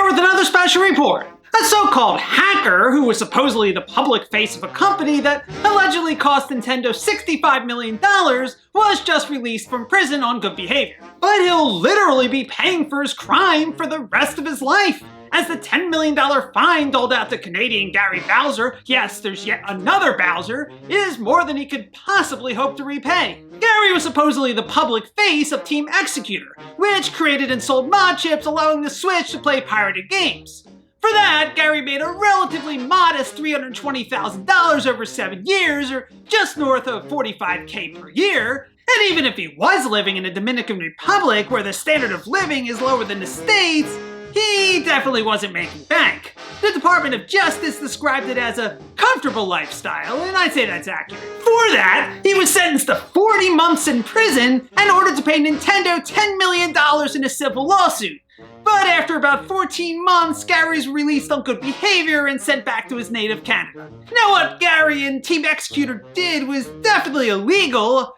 here with another special report. A so-called hacker, who was supposedly the public face of a company that allegedly cost Nintendo $65 million, was just released from prison on good behavior. But he'll literally be paying for his crime for the rest of his life, as the $10 million fine doled out to Canadian Gary Bowser, yes, there's yet another Bowser, is more than he could possibly hope to repay. Gary was supposedly the public face of Team Executor, which created and sold mod chips allowing the Switch to play pirated games. For that, Gary made a relatively modest $320,000 over 7 years, or just north of $45K per year. And even if he was living in the Dominican Republic, where the standard of living is lower than the States, he definitely wasn't making bank. The Department of Justice described it as a comfortable lifestyle, and I'd say that's accurate. For that, he was sentenced to 40 months in prison and ordered to pay Nintendo $10 million in a civil lawsuit. But after about 14 months, Gary's released on good behavior and sent back to his native Canada. Now, what Gary and Team Executor did was definitely illegal,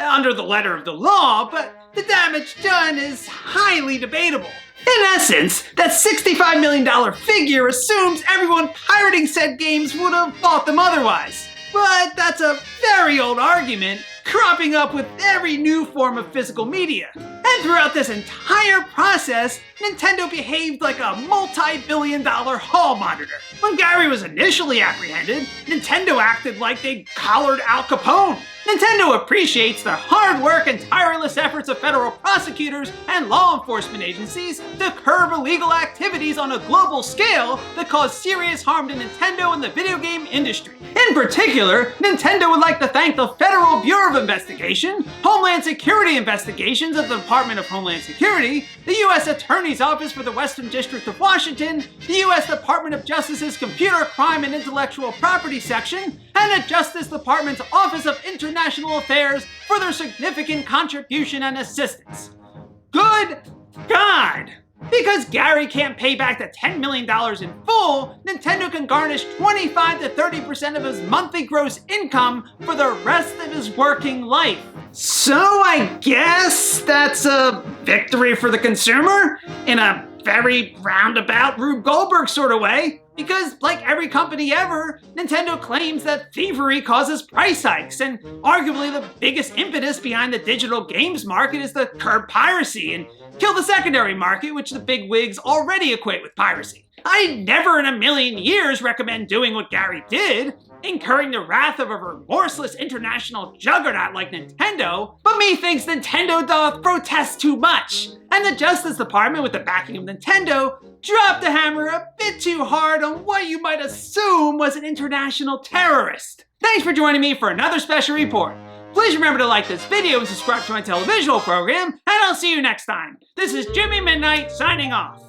under the letter of the law, but the damage done is highly debatable. In essence, that $65 million figure assumes everyone pirating said games would have bought them otherwise. But that's a very old argument, cropping up with every new form of physical media. And throughout this entire process, Nintendo behaved like a multi-billion-dollar hall monitor. When Gary was initially apprehended, Nintendo acted like they'd collared Al Capone. Nintendo appreciates the hard work and tireless efforts of federal prosecutors and law enforcement agencies to curb illegal activities on a global scale that cause serious harm to Nintendo and the video game industry. In particular, Nintendo would like to thank the Federal Bureau of Investigation, Homeland Security Investigations of the Department of Homeland Security, the U.S. Attorney's Office for the Western District of Washington, the U.S. Department of Justice's Computer Crime and Intellectual Property Section, and the Justice Department's Office of International Affairs for their significant contribution and assistance. Good God! Because Gary can't pay back the $10 million in full, Nintendo can garnish 25 to 30% of his monthly gross income for the rest of his working life. So I guess that's a victory for the consumer in a very roundabout Rube Goldberg sort of way. Because, like every company ever, Nintendo claims that thievery causes price hikes, and arguably the biggest impetus behind the digital games market is to curb piracy and kill the secondary market, which the bigwigs already equate with piracy. I'd never in a million years recommend doing what Gary did, incurring the wrath of a remorseless international juggernaut like Nintendo, but methinks Nintendo doth protest too much, and the Justice Department, with the backing of Nintendo, dropped the hammer a bit too hard on what you might assume was an international terrorist. Thanks for joining me for another special report. Please remember to like this video and subscribe to my televisual program, and I'll see you next time. This is Jimmy Midnight signing off.